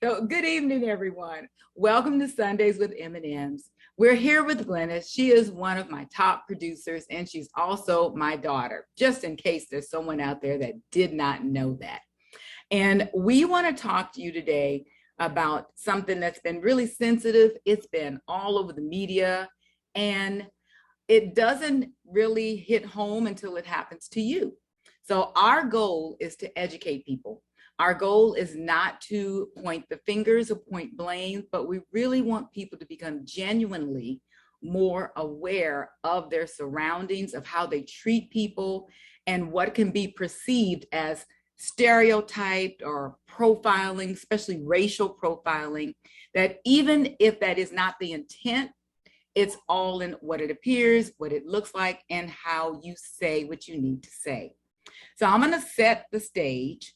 So, good evening, everyone. Welcome to Sundays with M&Ms. We're here with Glennis. She is one of my top producers, and she's also my daughter, just in case there's someone out there that did not know that. And we want to talk to you today about something that's been really sensitive. It's been all over the media, and it doesn't really hit home until it happens to you. So our goal is to educate people. Our goal is not to point the fingers or point blame, but we really want people to become genuinely more aware of their surroundings, of how they treat people, and what can be perceived as stereotyped or profiling, especially racial profiling, that even if that is not the intent, it's all in what it appears, what it looks like, and how you say what you need to say. So I'm going to set the stage.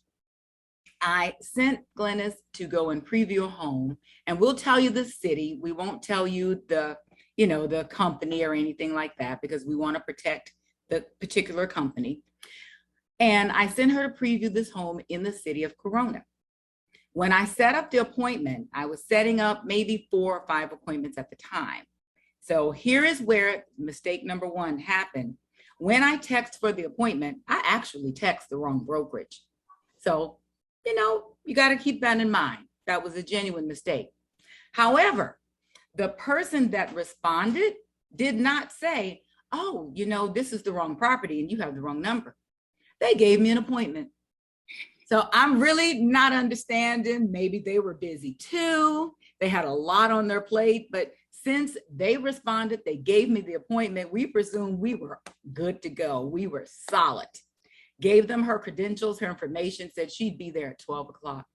I sent Glennis to go and preview a home, and we'll tell you the city. We won't tell you the company or anything like that, because we want to protect the particular company. And I sent her to preview this home in the city of Corona. When I set up the appointment, I was setting up maybe 4 or 5 appointments at the time. So here is where mistake number 1 happened. When I text for the appointment, I actually text the wrong brokerage. So, you got to keep that in mind. That was a genuine mistake. However, the person that responded did not say, oh, this is the wrong property and you have the wrong number. They gave me an appointment. So I'm really not understanding. Maybe they were busy too. They had a lot on their plate, but since they responded, they gave me the appointment. We presumed we were good to go. We were solid. Gave them her credentials, her information, said she'd be there at 12 o'clock.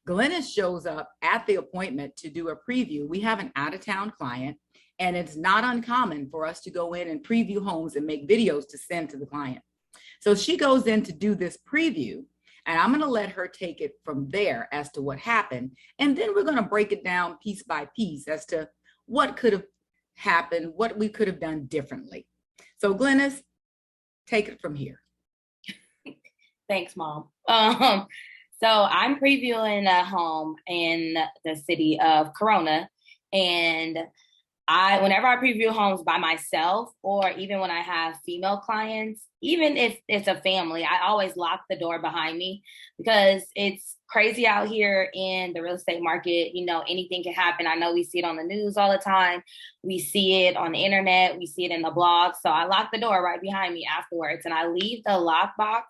Glennis shows up at the appointment to do a preview. We have an out-of-town client, and it's not uncommon for us to go in and preview homes and make videos to send to the client. So she goes in to do this preview, and I'm going to let her take it from there as to what happened. And then we're going to break it down piece by piece as to what could have happened, what we could have done differently. So Glennis, take it from here. Thanks, Mom. So I'm previewing a home in the city of Corona, and whenever I preview homes by myself, or even when I have female clients, even if it's a family, I always lock the door behind me, because it's crazy out here in the real estate market. Anything can happen. I know we see it on the news all the time. We see it on the internet. We see it in the blogs. So I lock the door right behind me afterwards, and I leave the lockbox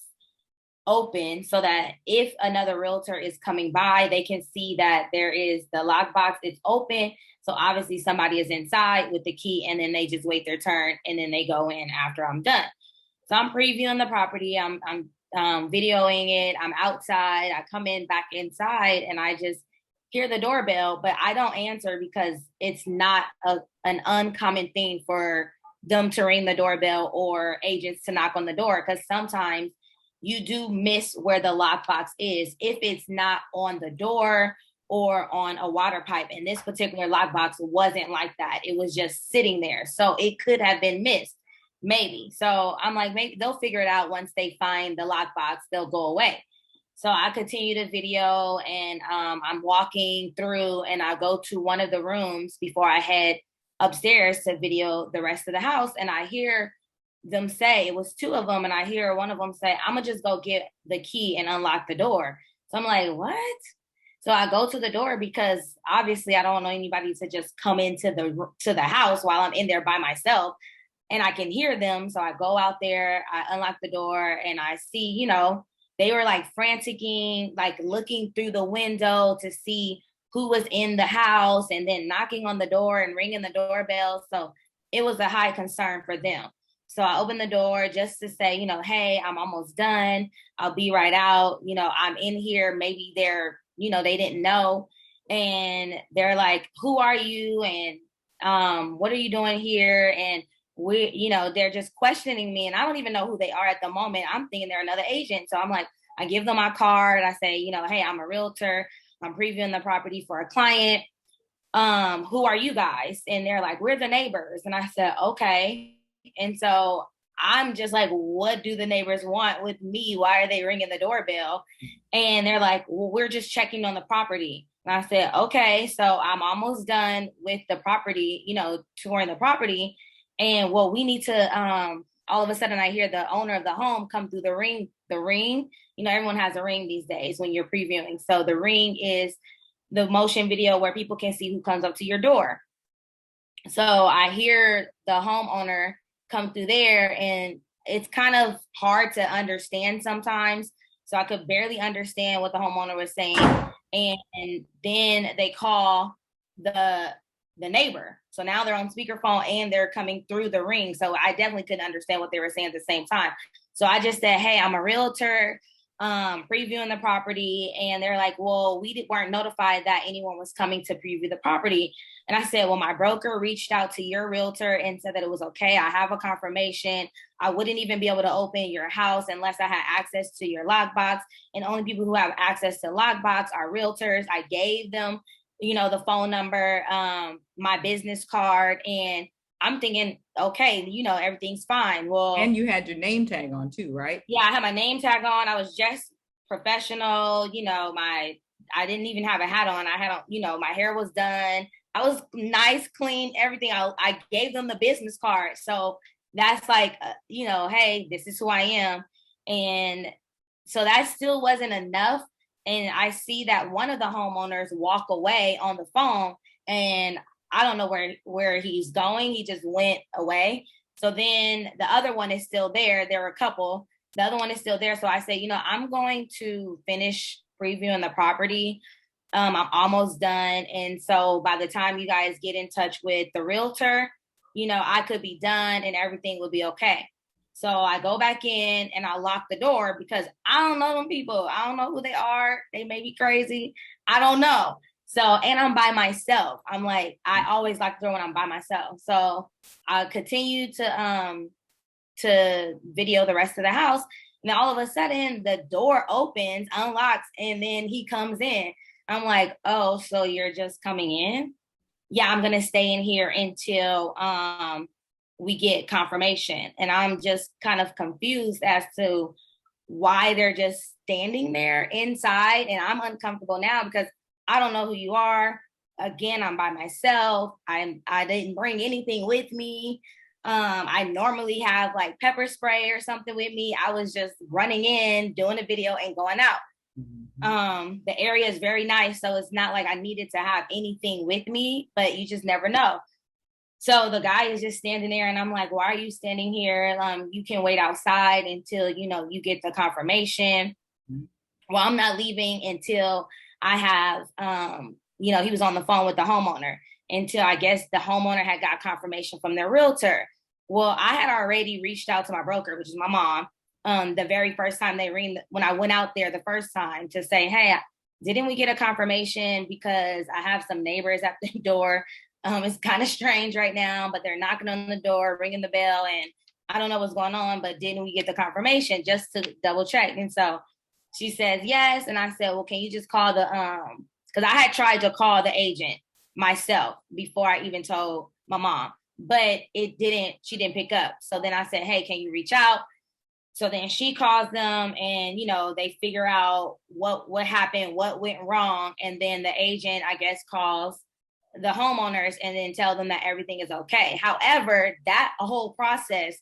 open so that if another realtor is coming by, they can see that there is the lockbox. It's open. So obviously somebody is inside with the key, and then they just wait their turn, and then they go in after I'm done. So I'm previewing the property. I'm videoing it. I'm outside. I come in back inside, and I just hear the doorbell, but I don't answer, because it's not an uncommon thing for them to ring the doorbell or agents to knock on the door, because sometimes you do miss where the lockbox is if it's not on the door or on a water pipe. And this particular lockbox wasn't like that. It was just sitting there. So it could have been missed, maybe. So I'm like, maybe they'll figure it out once they find the lockbox, they'll go away. So I continue to video, and I'm walking through, and I go to one of the rooms before I head upstairs to video the rest of the house. And I hear them say, it was 2 of them, and I hear one of them say, I'm gonna just go get the key and unlock the door. So I'm like, what? So I go to the door, because obviously I don't want anybody to just come into the house while I'm in there by myself, and I can hear them. So I go out there, I unlock the door, and I see, they were like franticking, like looking through the window to see who was in the house, and then knocking on the door and ringing the doorbell. So it was a high concern for them. So I opened the door just to say, hey, I'm almost done. I'll be right out. I'm in here. Maybe they didn't know. And they're like, who are you? And what are you doing here? And they're just questioning me, and I don't even know who they are at the moment. I'm thinking they're another agent. So I'm like, I give them my card. I say, hey, I'm a realtor. I'm previewing the property for a client. Who are you guys? And they're like, we're the neighbors. And I said, okay. And so I'm just like, what do the neighbors want with me? Why are they ringing the doorbell? And they're like, well, we're just checking on the property. And I said, okay, so I'm almost done with the property, touring the property. And well, we need to, all of a sudden I hear the owner of the home come through the ring. Everyone has a ring these days when you're previewing. So the ring is the motion video where people can see who comes up to your door. So I hear the homeowner come through there, and it's kind of hard to understand sometimes. So I could barely understand what the homeowner was saying. And then they call the neighbor. So now they're on speakerphone and they're coming through the ring. So I definitely couldn't understand what they were saying at the same time. So I just said, hey, I'm a realtor, previewing the property. And they're like, well, we weren't notified that anyone was coming to preview the property. And I said, well, my broker reached out to your realtor and said that it was okay. I have a confirmation. I wouldn't even be able to open your house unless I had access to your lockbox. And only people who have access to lockbox are realtors. I gave them, the phone number, my business card. And I'm thinking, okay, everything's fine. Well, and you had your name tag on too, right? Yeah, I had my name tag on. I was just professional. I didn't even have a hat on. I had, my hair was done. I was nice, clean, everything. I gave them the business card. So that's like, hey, this is who I am. And so that still wasn't enough. And I see that one of the homeowners walk away on the phone, and I don't know where he's going. He just went away. So then the other one is still there. There were a couple. The other one is still there. So I say, I'm going to finish previewing the property. I'm almost done. And so by the time you guys get in touch with the realtor, I could be done and everything will be okay. So I go back in and I lock the door because I don't know them people. I don't know who they are. They may be crazy. I don't know. So, and I'm by myself. I'm like, I always lock the door when I'm by myself. So I continue to video the rest of the house. And all of a sudden the door opens, unlocks, and then he comes in. I'm like, oh, so you're just coming in? Yeah, I'm going to stay in here until we get confirmation. And I'm just kind of confused as to why they're just standing there inside. And I'm uncomfortable now because I don't know who you are. Again, I'm by myself. I didn't bring anything with me. I normally have like pepper spray or something with me. I was just running in, doing a video and going out. The area is very nice. So it's not like I needed to have anything with me, but you just never know. So the guy is just standing there and I'm like, why are you standing here? You can wait outside until, you get the confirmation. Well, I'm not leaving until I have, he was on the phone with the homeowner until I guess the homeowner had got confirmation from their realtor. Well, I had already reached out to my broker, which is my mom, the very first time when I went out there the first time to say, hey, didn't we get a confirmation? Because I have some neighbors at the door. It's kind of strange right now, but they're knocking on the door, ringing the bell, and I don't know what's going on, but didn't we get the confirmation just to double check? And so she says, yes. And I said, well, can you just call because I had tried to call the agent myself before I even told my mom, but she didn't pick up. So then I said, hey, can you reach out? So then she calls them and, they figure out what happened, what went wrong. And then the agent, I guess, calls the homeowners and then tell them that everything is okay. However, that whole process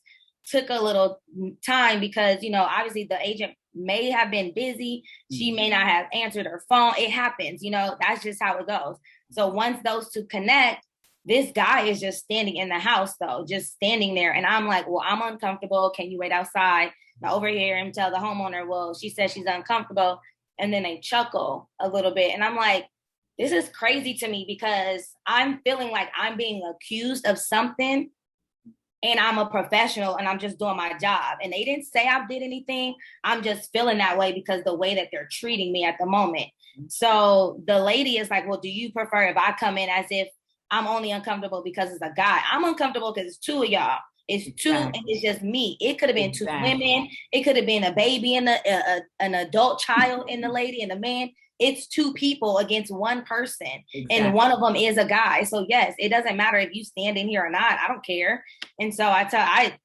took a little time because, obviously the agent may have been busy. She may not have answered her phone. It happens, that's just how it goes. So once those two connect, this guy is just standing in the house though, just standing there. And I'm like, well, I'm uncomfortable. Can you wait outside? Now over here and tell the homeowner, well, she says she's uncomfortable. And then they chuckle a little bit. And I'm like, this is crazy to me because I'm feeling like I'm being accused of something and I'm a professional and I'm just doing my job. And they didn't say I did anything. I'm just feeling that way because the way that they're treating me at the moment. So the lady is like, well, do you prefer if I come in as if I'm only uncomfortable because it's a guy? I'm uncomfortable because it's two of y'all. It's two and it's just me. It could have been two women. It could have been a baby and an adult child and the lady and the man. it's two people against one person. Exactly. And one of them is a guy. So yes, it doesn't matter if you stand in here or not. I don't care. And so I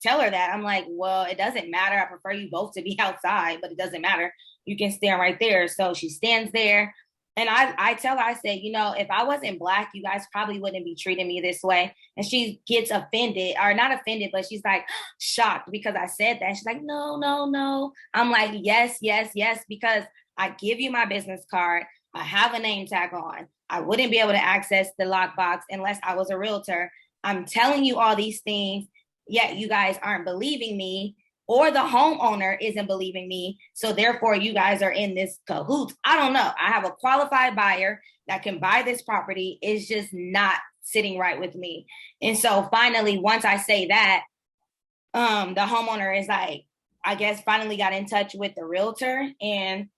tell her that. I'm like, well, it doesn't matter. I prefer you both to be outside, but it doesn't matter. You can stand right there. So she stands there. And I tell her, I said, you know, if I wasn't Black, you guys probably wouldn't be treating me this way. And she gets offended, or not offended, but she's like shocked because I said that. She's like, no, no, no. I'm like, yes, yes, yes, because I give you my business card. I have a name tag on. I wouldn't be able to access the lockbox unless I was a realtor. I'm telling you all these things, yet you guys aren't believing me. Or the homeowner isn't believing me. So therefore you guys are in this cahoots. I don't know. I have a qualified buyer that can buy this property. It's just not sitting right with me. And so finally, once I say that, the homeowner is like, I guess finally got in touch with the realtor and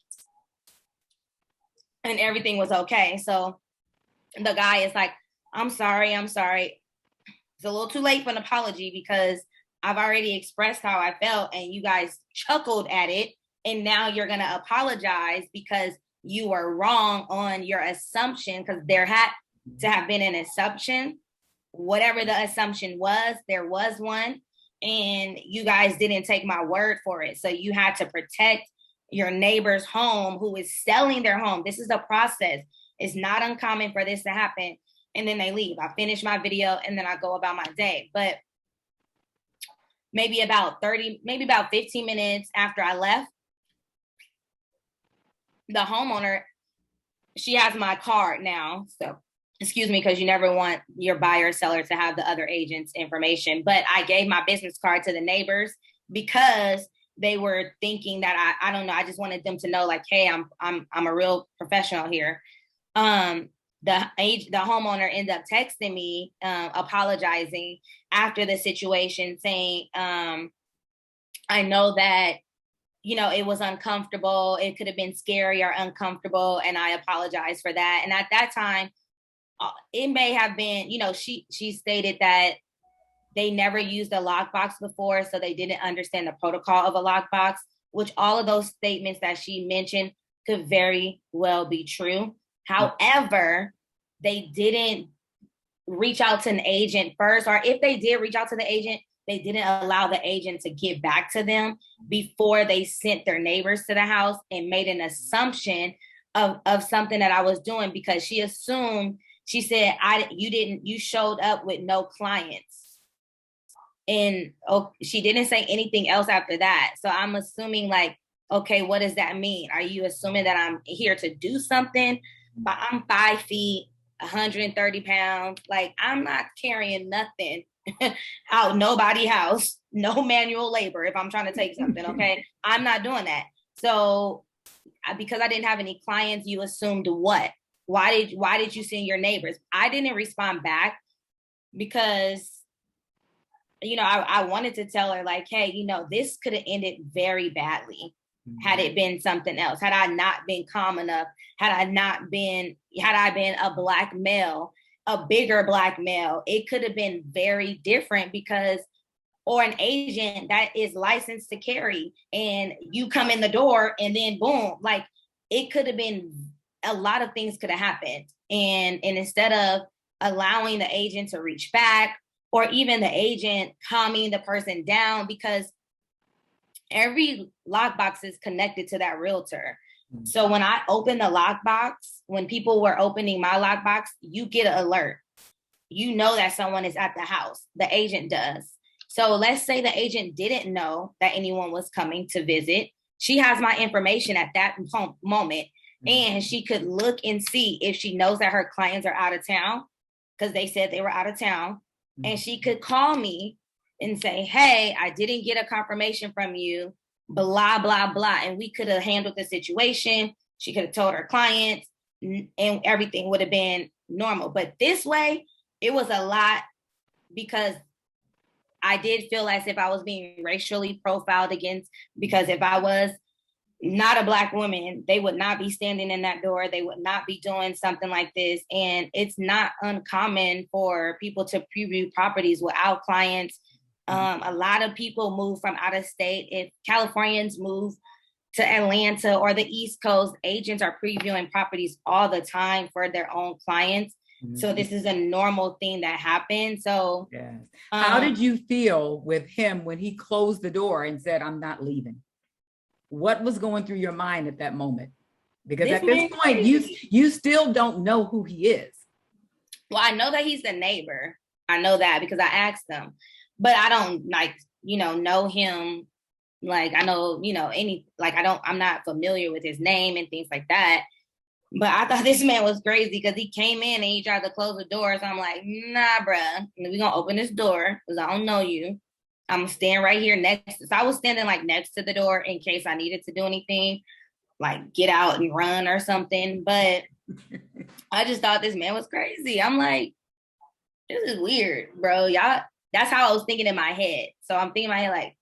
everything was okay. So the guy is like, I'm sorry. It's a little too late for an apology because I've already expressed how I felt and you guys chuckled at it. And now you're going to apologize because you were wrong on your assumption, because there had to have been an assumption. Whatever the assumption was, there was one. And you guys didn't take my word for it. So you had to protect your neighbor's home who is selling their home. This is a process. It's not uncommon for this to happen. And then they leave. I finish my video and then I go about my day. But maybe about 15 minutes after I left, the homeowner, she has my card now. So, excuse me, because you never want your buyer or seller to have the other agent's information. But I gave my business card to the neighbors because they were thinking that I don't know. I just wanted them to know, like, hey, I'm a real professional here. The homeowner ended up texting me, apologizing after the situation, saying, I know that, you know, it was uncomfortable. It could have been scary or uncomfortable. And I apologize for that. And at that time, it may have been, you know, she stated that they never used a lockbox before, so they didn't understand the protocol of a lockbox, which all of those statements that she mentioned could very well be true. However, they didn't reach out to an agent first, or if they did reach out to the agent, they didn't allow the agent to get back to them before they sent their neighbors to the house and made an assumption of something that I was doing, because she assumed, she said, you showed up with no clients. And she didn't say anything else after that. So I'm assuming, like, okay, what does that mean? Are you assuming that I'm here to do something? But I'm 5 feet, 130 pounds. Like, I'm not carrying nothing out nobody's house, no manual labor if I'm trying to take something, okay? I'm not doing that. So because I didn't have any clients, you assumed what? Why did you send your neighbors? I didn't respond back because, you know, I wanted to tell her, like, hey, you know, this could have ended very badly had it been something else. Had I not been calm enough, had I been a Black male, a bigger Black male, it could have been very different, because, or an agent that is licensed to carry, and you come in the door and then boom, like, it could have been, a lot of things could have happened. And instead of allowing the agent to reach back, or even the agent calming the person down, because every lockbox is connected to that realtor. Mm-hmm. So when I open the lockbox, when people were opening my lockbox, you get an alert. You know that someone is at the house. The agent does. So let's say the agent didn't know that anyone was coming to visit. She has my information at that moment, and she could look and see if she knows that her clients are out of town, because they said they were out of town. And she could call me and say, hey, I didn't get a confirmation from you, blah, blah, blah. And we could have handled the situation. She could have told her clients and everything would have been normal. But this way, it was a lot, because I did feel as if I was being racially profiled against, because if I was not a Black woman, they would not be standing in that door. They would not be doing something like this. And it's not uncommon for people to preview properties without clients. A lot of people move from out of state. If Californians move to Atlanta or the East Coast, agents are previewing properties all the time for their own clients. So this is a normal thing that happens. So yes. How did you feel with him when he closed the door and said, "I'm not leaving"? What was going through your mind at that moment? Because at this point, you still don't know who he is. Well, I know that he's the neighbor. I know that because I asked him, but I don't know him. Like, I know, I'm not familiar with his name and things like that. But I thought this man was crazy because he came in and he tried to close the door. So I'm like, nah, bruh, we're going to open this door because I don't know you. I'm standing right here next. So I was standing like next to the door in case I needed to do anything, like get out and run or something. But I just thought this man was crazy. I'm like, this is weird, bro. Y'all, that's how I was thinking in my head. So I'm thinking in my head, like,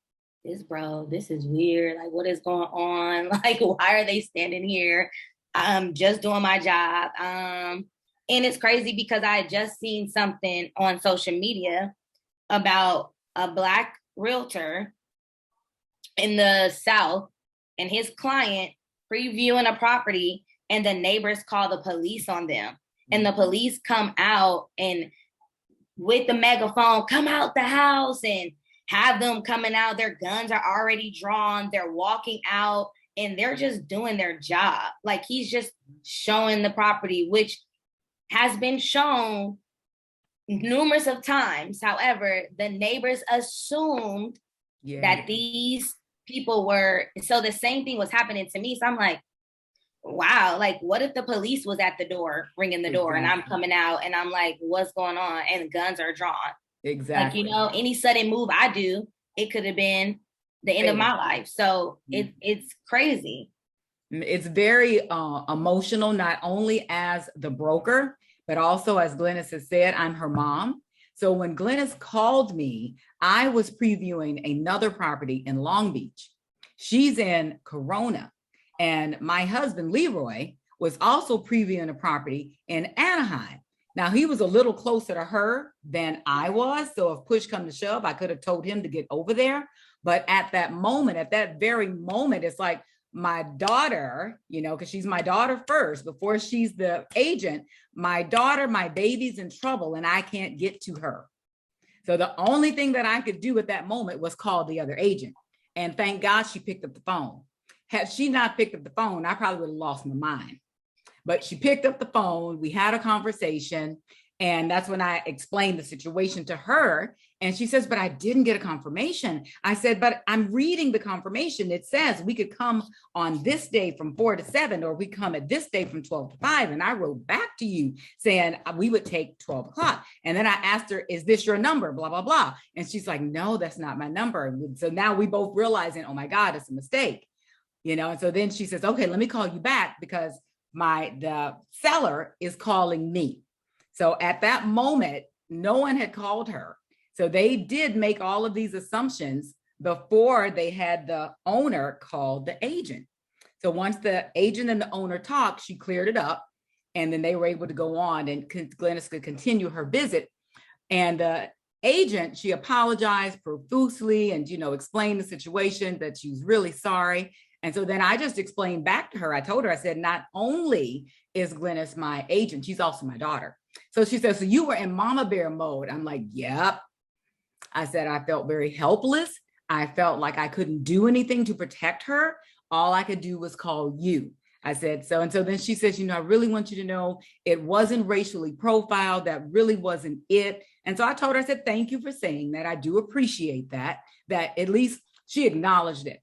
this is weird. Like, what is going on? Like, why are they standing here? I'm just doing my job. And it's crazy because I had just seen something on social media about a Black realtor in the South and his client previewing a property, and the neighbors call the police on them. And the police come out and with the megaphone, come out the house, and have them coming out. Their guns are already drawn. They're walking out. And they're just doing their job. Like, he's just showing the property, which has been shown numerous of times. However, the neighbors assumed that these people were, so the same thing was happening to me. So I'm like, wow, like, what if the police was at the door, ringing the door, and I'm coming out and I'm like, what's going on? And the guns are drawn. Exactly. Like, any sudden move I do, it could have been the end of my life. So it's crazy. It's very emotional, not only as the broker, but also, as Glennis has said, I'm her mom. So when Glennis called me, I was previewing another property in Long Beach. She's in Corona. And my husband, Leroy, was also previewing a property in Anaheim. Now, he was a little closer to her than I was. So if push come to shove, I could have told him to get over there. But at that moment, at that very moment, it's like my daughter, because she's my daughter first, before she's the agent, my daughter, my baby's in trouble and I can't get to her. So the only thing that I could do at that moment was call the other agent. And thank God she picked up the phone. Had she not picked up the phone, I probably would have lost my mind. But she picked up the phone. We had a conversation. And that's when I explained the situation to her. And she says, but I didn't get a confirmation. I said, but I'm reading the confirmation. It says we could come on this day from 4 to 7, or we come at this day from 12 to 5. And I wrote back to you saying we would take 12 o'clock. And then I asked her, is this your number? Blah, blah, blah. And she's like, no, that's not my number. So now we both realizing, oh my God, it's a mistake. And so then she says, okay, let me call you back because the seller is calling me. So at that moment, no one had called her. So they did make all of these assumptions before they had the owner call the agent. So once the agent and the owner talked, she cleared it up. And then they were able to go on and Glennis could continue her visit. And the agent, she apologized profusely and, explained the situation, that she was really sorry. And so then I just explained back to her. I told her, I said, not only is Glennis my agent, she's also my daughter. So she said, so you were in mama bear mode. I'm like, yep. I said, I felt very helpless. I felt like I couldn't do anything to protect her. All I could do was call you. I said, so, and so then she says, I really want you to know it wasn't racially profiled. That really wasn't it. And so I told her, I said, thank you for saying that. I do appreciate that at least she acknowledged it.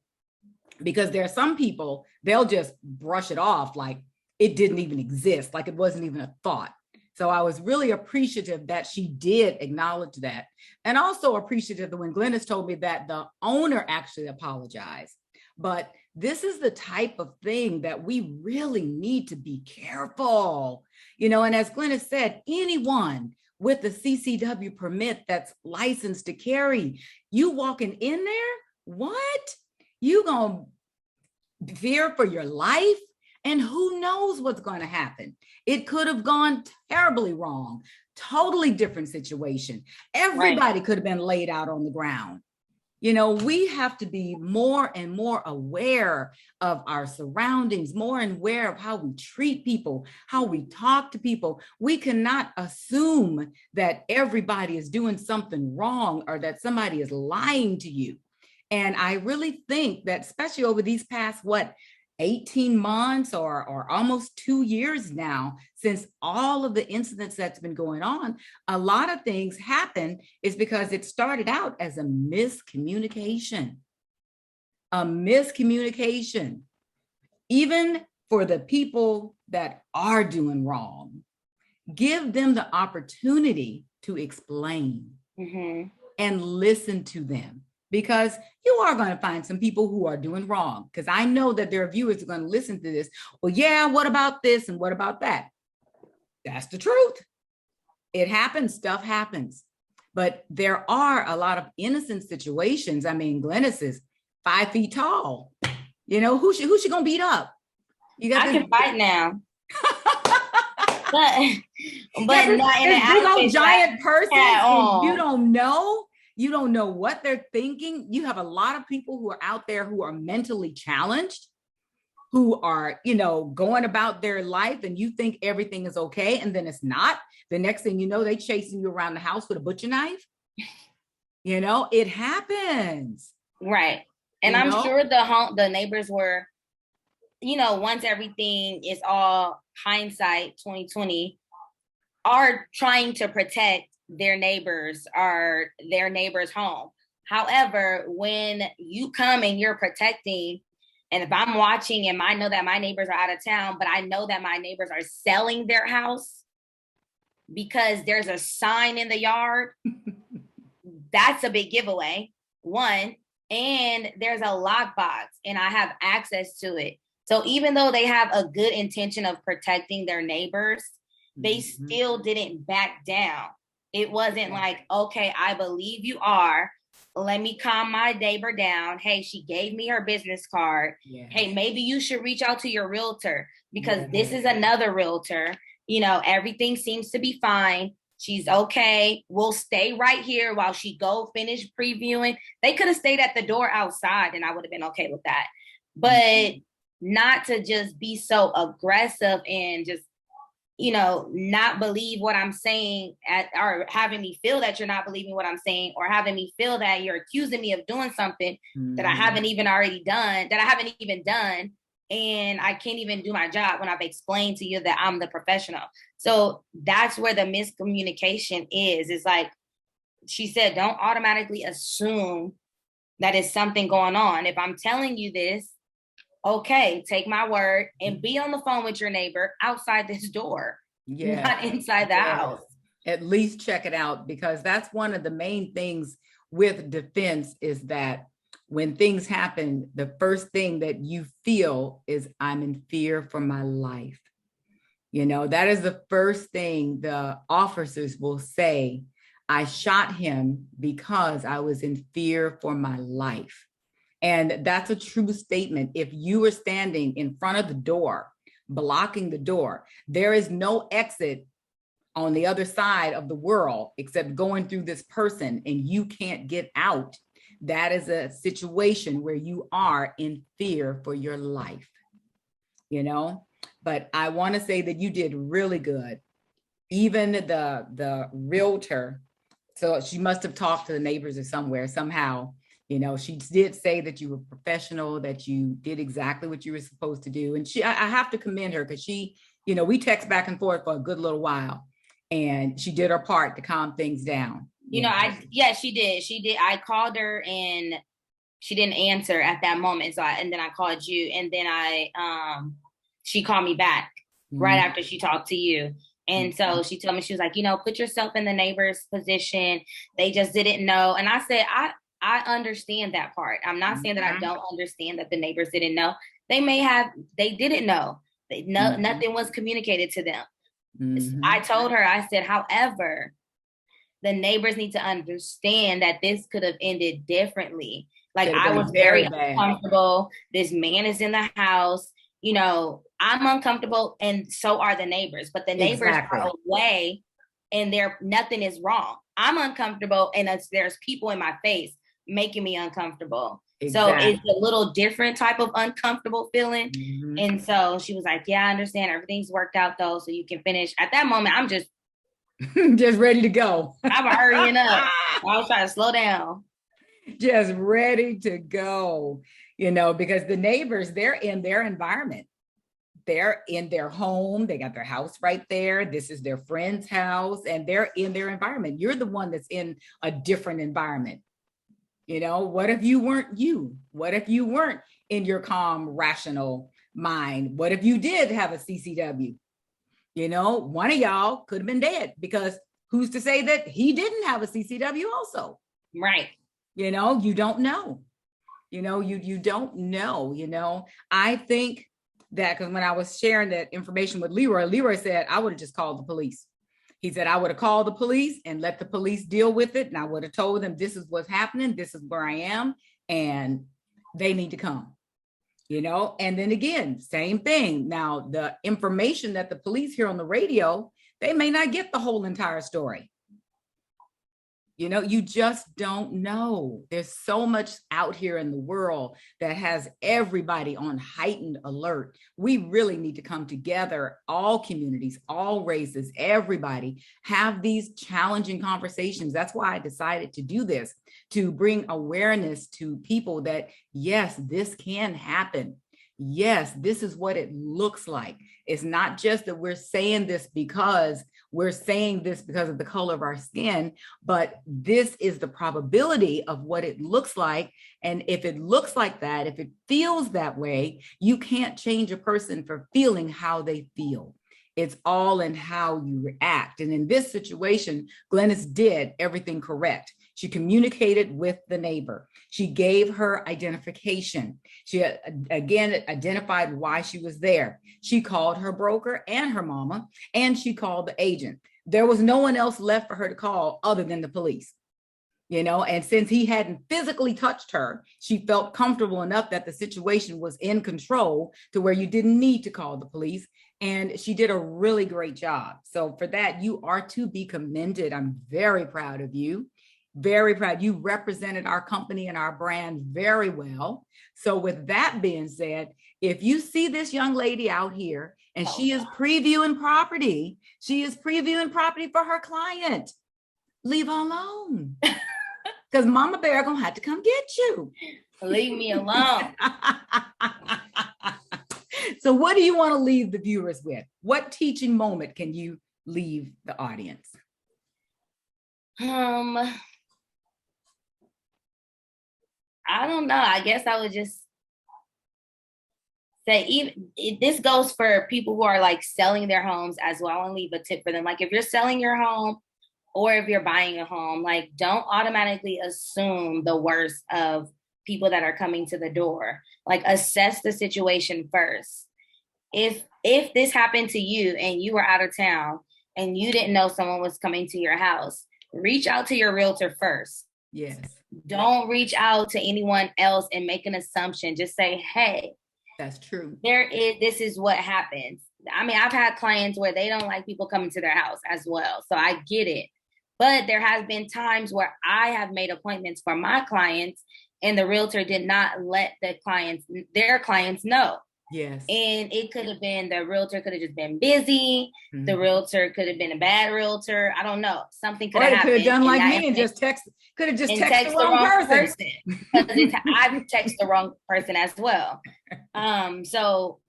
Because there are some people, they'll just brush it off like it didn't even exist, like it wasn't even a thought. So I was really appreciative that she did acknowledge that. And also appreciative that when Glennis told me that the owner actually apologized. But this is the type of thing that we really need to be careful. And as Glennis said, anyone with the CCW permit that's licensed to carry, you walking in there, what? You gonna fear for your life? And who knows what's going to happen? It could have gone terribly wrong. Totally different situation. Everybody could have been laid out on the ground. We have to be more and more aware of our surroundings, more and aware of how we treat people, how we talk to people. We cannot assume that everybody is doing something wrong or that somebody is lying to you. And I really think that, especially over these past, 18 months or almost 2 years now, since all of the incidents that's been going on, a lot of things happen is because it started out as a miscommunication. A miscommunication. Even for the people that are doing wrong, give them the opportunity to explain and listen to them. Because you are going to find some people who are doing wrong. Because I know that there are viewers who are going to listen to this. Well, yeah, what about this and what about that? That's the truth. It happens, stuff happens. But there are a lot of innocent situations. I mean, Glennis is 5 feet tall. Who's she going to beat up? I can fight now. but yeah, not in an big old giant person. You don't know. You don't know what they're thinking. You have a lot of people who are out there who are mentally challenged, who are, going about their life, and you think everything is okay. And then it's not. The next thing you know, they chasing you around the house with a butcher knife. It happens. Right. And I'm sure the neighbors were, once everything is all hindsight 2020, are trying to protect their neighbors or their neighbor's home. However, when you come and you're protecting, and if I'm watching and I know that my neighbors are out of town, but I know that my neighbors are selling their house because there's a sign in the yard, that's a big giveaway, one. And there's a lockbox and I have access to it. So even though they have a good intention of protecting their neighbors, they still didn't back down. It wasn't like, okay, I believe you are. Let me calm my neighbor down. Hey, she gave me her business card. Yes. Hey, maybe you should reach out to your realtor because this is another realtor. Everything seems to be fine. She's okay. We'll stay right here while she go finish previewing. They could have stayed at the door outside and I would have been okay with that. But not to just be so aggressive and just not believe what I'm saying or having me feel that you're not believing what I'm saying, or having me feel that you're accusing me of doing something that I haven't even done. And I can't even do my job when I've explained to you that I'm the professional. So that's where the miscommunication is. It's like she said, don't automatically assume that it's something going on. If I'm telling you this, okay, take my word and be on the phone with your neighbor outside this door, not inside the house. At least check it out, because that's one of the main things with defense is that when things happen, the first thing that you feel is I'm in fear for my life. That is the first thing the officers will say. I shot him because I was in fear for my life. And that's a true statement. If you are standing in front of the door, blocking the door, there is no exit on the other side of the world except going through this person, and you can't get out. That is a situation where you are in fear for your life, But I want to say that you did really good. Even the realtor, so she must have talked to the neighbors or somehow. She did say that you were professional, that you did exactly what you were supposed to do. And I have to commend her because she, we text back and forth for a good little while, and she did her part to calm things down. She did. She did. I called her and she didn't answer at that moment. And then I called you, and then she called me back right after she talked to you. And so she told me, she was like, put yourself in the neighbor's position. They just didn't know. And I said, I understand that part. I'm not saying that I don't understand that the neighbors didn't know. They didn't know. Nothing was communicated to them. I told her, I said, however, the neighbors need to understand that this could have ended differently. Like, I was very uncomfortable. This man is in the house. I'm uncomfortable, and so are the neighbors. But the neighbors are away, and nothing is wrong. I'm uncomfortable, and there's people in my face. making me uncomfortable. Exactly. So it's a little different type of uncomfortable feeling. Mm-hmm. And so she was like, yeah, I understand. Everything's worked out though. So you can finish. At that moment, I'm just ready to go. I'm hurrying up. I was trying to slow down. Just ready to go, because the neighbors, they're in their environment. They're in their home. They got their house right there. This is their friend's house, and they're in their environment. You're the one that's in a different environment. What if you weren't you? What if you weren't in your calm, rational mind? What if you did have a CCW? One of y'all could have been dead, because who's to say that he didn't have a CCW also? Right. You don't know. You don't know. I think that, because when I was sharing that information with Leroy said, I would have just called the police. He said, I would have called the police and let the police deal with it. And I would have told them, this is what's happening. This is where I am. And they need to come, and then again, same thing. Now, the information that the police hear on the radio, they may not get the whole entire story. You just don't know. There's so much out here in the world that has everybody on heightened alert. We really need to come together, all communities, all races, everybody, have these challenging conversations. That's why I decided to do this, to bring awareness to people that, yes, this can happen. Yes, this is what it looks like. It's not just that we're saying this because of the color of our skin, but this is the probability of what it looks like. And if it looks like that, if it feels that way, you can't change a person for feeling how they feel. It's all in how you react. And in this situation, Glennis did everything correct. She communicated with the neighbor. She gave her identification. She again identified why she was there. She called her broker and her mama, and she called the agent. There was no one else left for her to call other than the police. And since he hadn't physically touched her, she felt comfortable enough that the situation was in control to where you didn't need to call the police. And she did a really great job. So for that, you are to be commended. I'm very proud of you. Very proud. You represented our company and our brand very well. So with that being said, if you see this young lady out here and she is previewing property for her client, leave her alone. Because Mama Bear gonna have to come get you. Leave me alone. So what do you want to leave the viewers with? What teaching moment can you leave the audience? I don't know. I guess I would just say, this goes for people who are like selling their homes as well. I want to leave a tip for them. Like if you're selling your home or if you're buying a home, like don't automatically assume the worst of people that are coming to the door. Like assess the situation first. If this happened to you and you were out of town and you didn't know someone was coming to your house, reach out to your realtor first. Yes. Don't reach out to anyone else and make an assumption. Just say, hey, that's true. This is what happens. I mean, I've had clients where they don't like people coming to their house as well. So I get it. But there has been times where I have made appointments for my clients and the realtor did not let their clients know. Yes. And it could have been the realtor could have just been busy. Mm-hmm. The realtor could have been a bad realtor. I don't know. Something could have happened. Could have done like me and just text the wrong person. I've texted the wrong person as well. So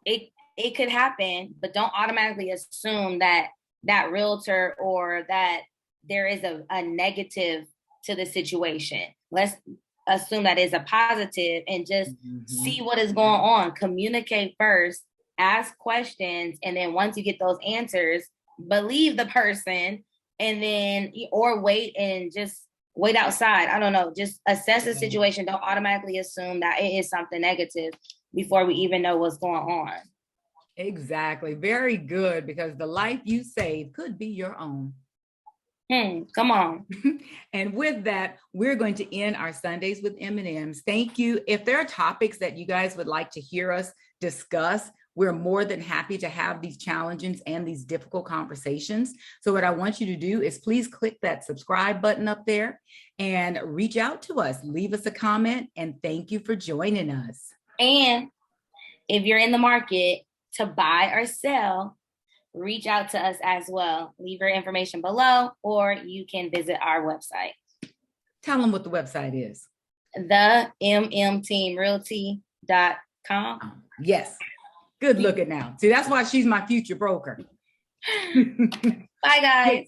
it could happen, but don't automatically assume that realtor or that there is a negative to the situation. Let's assume that is a positive and just see what is going on. Communicate first, ask questions, and then once you get those answers, believe the person, and then or wait outside. I don't know. Just assess the situation. Don't automatically assume that it is something negative before we even know what's going on. Exactly. Very good, because the life you save could be your own. Come on. And with that, we're going to end our Sundays with M&Ms. Thank you. If there are topics that you guys would like to hear us discuss, We're more than happy to have these challenges and these difficult conversations. So what I want you to do is please click that subscribe button up there and reach out to us. Leave us a comment, and thank you for joining us. And if you're in the market to buy or sell, reach out to us as well. Leave your information below, or you can visit our website. Tell them what the website is. themmteamrealty.com. Yes. Good looking now. See, that's why she's my future broker. Bye, guys.